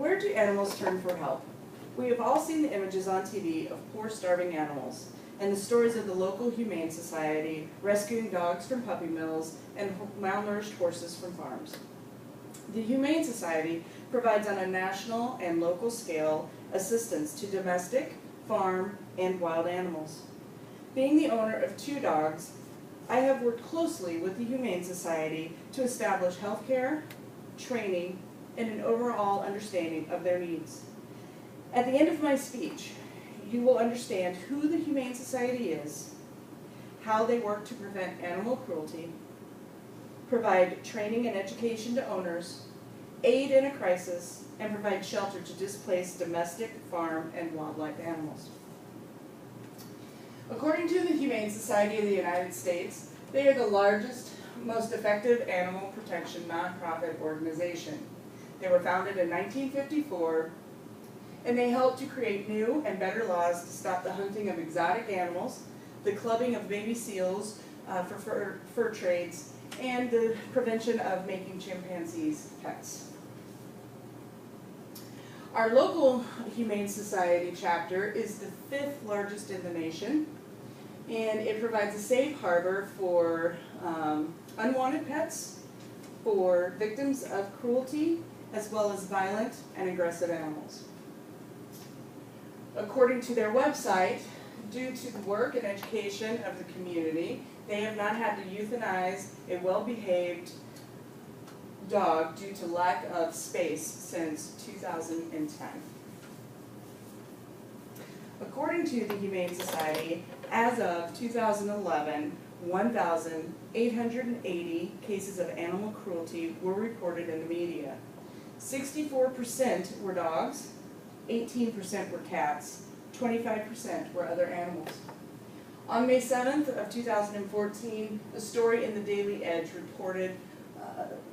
Where do animals turn for help? We have all seen the images on TV of poor starving animals and the stories of the local humane society rescuing dogs from puppy mills and malnourished horses from farms. The Humane Society provides on a national and local scale assistance to domestic, farm, and wild animals. Being the owner of 2 dogs, I have worked closely with the Humane Society to establish health care, training, and an overall understanding of their needs. At the end of my speech, you will understand who the Humane Society is, how they work to prevent animal cruelty, provide training and education to owners, aid in a crisis, and provide shelter to displaced domestic, farm, and wildlife animals. According to the Humane Society of the United States, they are the largest, most effective animal protection nonprofit organization. They were founded in 1954, and they help to create new and better laws to stop the hunting of exotic animals, the clubbing of baby seals for fur trades, and the prevention of making chimpanzees pets. Our local Humane Society chapter is the 5th largest in the nation, and it provides a safe harbor for unwanted pets, for victims of cruelty, as well as violent and aggressive animals. According to their website, due to the work and education of the community, they have not had to euthanize a well-behaved dog due to lack of space since 2010. According to the Humane Society, as of 2011, 1,880 cases of animal cruelty were reported in the media. 64% were dogs, 18% were cats, 25% were other animals. On May 7th of 2014, a story in the Daily Edge reported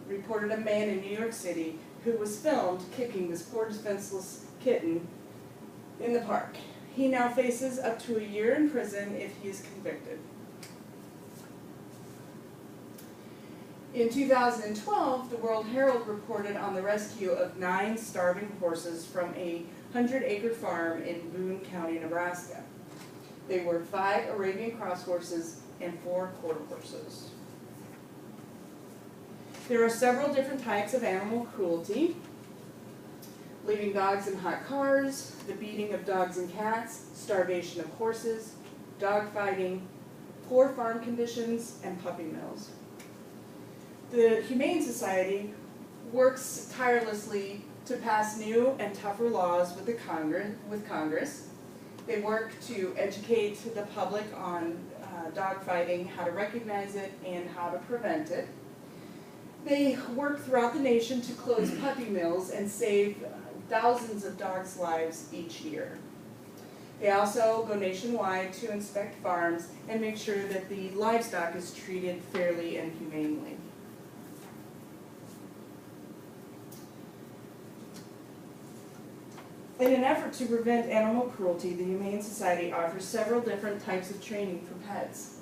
a man in New York City who was filmed kicking this poor defenseless kitten in the park. He now faces up to a year in prison if he is convicted. In 2012, the World Herald reported on the rescue of 9 starving horses from a 100-acre farm in Boone County, Nebraska. They were 5 Arabian cross horses and 4 quarter horses. There are several different types of animal cruelty: leaving dogs in hot cars, the beating of dogs and cats, starvation of horses, dog fighting, poor farm conditions, and puppy mills. The Humane Society works tirelessly to pass new and tougher laws with Congress. They work to educate the public on dog fighting, how to recognize it, and how to prevent it. They work throughout the nation to close puppy mills and save thousands of dogs' lives each year. They also go nationwide to inspect farms and make sure that the livestock is treated fairly and humanely. In an effort to prevent animal cruelty, the Humane Society offers several different types of training for pets.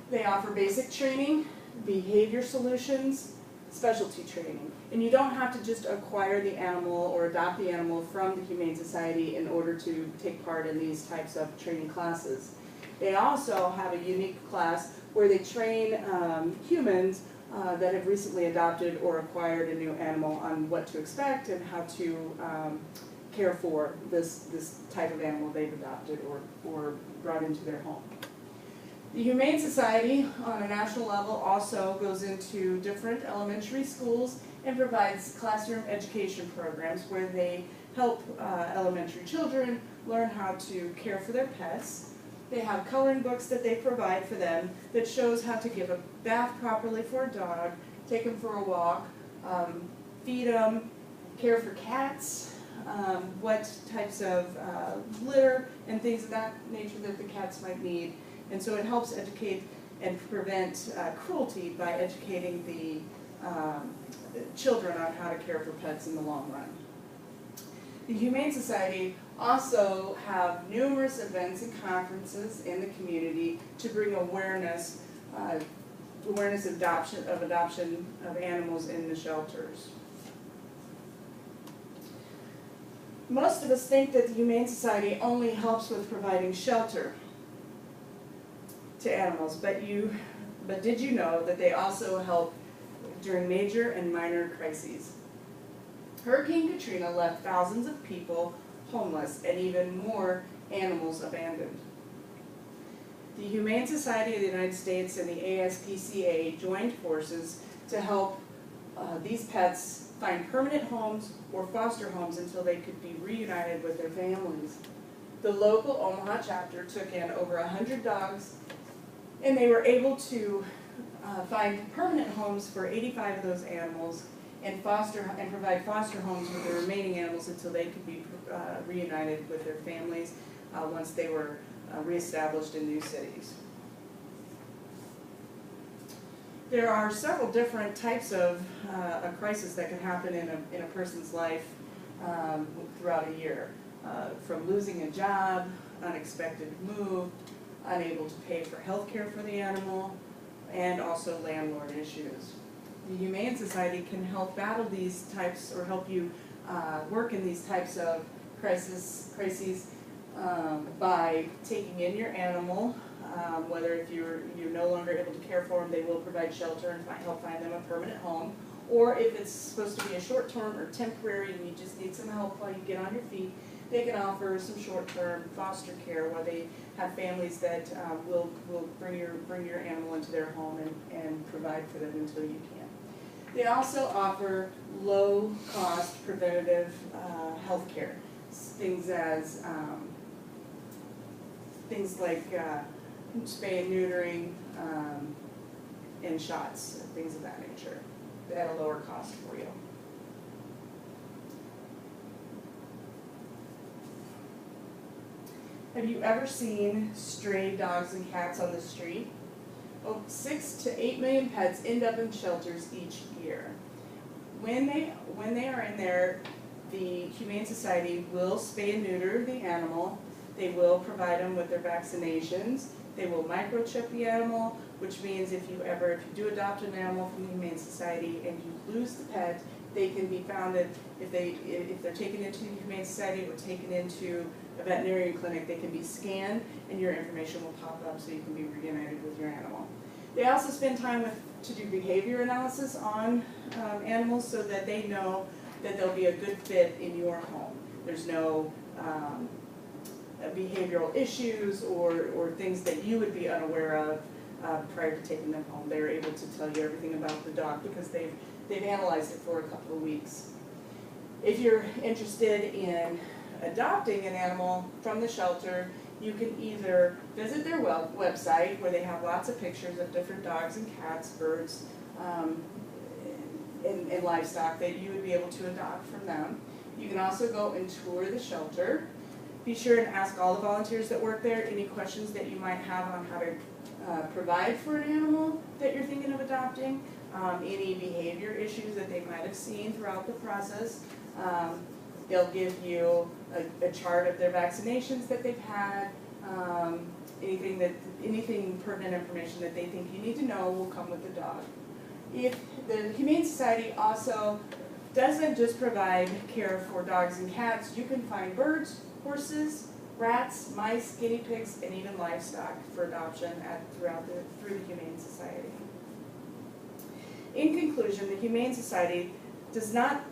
They offer basic training, behavior solutions, specialty training. And you don't have to just acquire the animal or adopt the animal from the Humane Society in order to take part in these types of training classes. They also have a unique class where they train humans that have recently adopted or acquired a new animal on what to expect and how to care for this type of animal they've adopted or brought into their home. The Humane Society on a national level also goes into different elementary schools and provides classroom education programs where they help elementary children learn how to care for their pets. They have coloring books that they provide for them that shows how to give a bath properly for a dog, take them for a walk, feed them, care for cats, what types of litter and things of that nature that the cats might need. And so it helps educate and prevent cruelty by educating the children on how to care for pets in the long run. The Humane Society also have numerous events and conferences in the community to bring awareness of adoption of animals in the shelters. Most of us think that the Humane Society only helps with providing shelter to animals, but did you know that they also help during major and minor crises? Hurricane Katrina left thousands of people homeless and even more animals abandoned. The Humane Society of the United States and the ASPCA joined forces to help these pets find permanent homes or foster homes until they could be reunited with their families. The local Omaha chapter took in over 100 dogs, and they were able to find permanent homes for 85 of those animals and provide foster homes for the remaining animals until they could be reunited with their families once they were reestablished in new cities. There are several different types of a crisis that can happen in a person's life throughout a year, from losing a job, unexpected move, unable to pay for health care for the animal, and also landlord issues. The Humane Society can help battle these types, or help you work in these types of crises by taking in your animal. Whether if you're no longer able to care for them, they will provide shelter and help find them a permanent home. Or if it's supposed to be a short-term or temporary and you just need some help while you get on your feet, they can offer some short-term foster care where they have families that will bring your animal into their home and provide for them until you can. They also offer low-cost preventative health care, things like spay and neutering and shots, things of that nature, at a lower cost for you. Have you ever seen stray dogs and cats on the street? 6 to 8 million pets end up in shelters each year. When they are in there, the Humane Society will spay and neuter the animal. They will provide them with their vaccinations. They will microchip the animal, which means if you do adopt an animal from the Humane Society and you lose the pet, they can be found if they're taken into the Humane Society or taken into a veterinarian clinic, they can be scanned and your information will pop up so you can be reunited with your animal. They also spend time to do behavior analysis on animals so that they know that they'll be a good fit in your home. There's no behavioral issues or things that you would be unaware of prior to taking them home. They're able to tell you everything about the dog because they've analyzed it for a couple of weeks. If you're interested in adopting an animal from the shelter, you can either visit their website where they have lots of pictures of different dogs and cats, birds, and livestock that you would be able to adopt from them. You can also go and tour the shelter. Be sure and ask all the volunteers that work there any questions that you might have on how to provide for an animal that you're thinking of adopting, any behavior issues that they might have seen throughout the process. They'll give you a chart of their vaccinations that they've had. Anything pertinent information that they think you need to know will come with the dog. If the Humane Society also doesn't just provide care for dogs and cats, you can find birds, horses, rats, mice, guinea pigs, and even livestock for adoption through the Humane Society. In conclusion, the Humane Society does not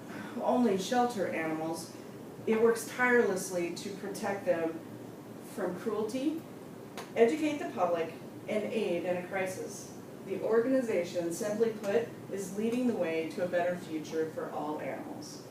only shelter animals, it works tirelessly to protect them from cruelty, educate the public, and aid in a crisis. The organization, simply put, is leading the way to a better future for all animals.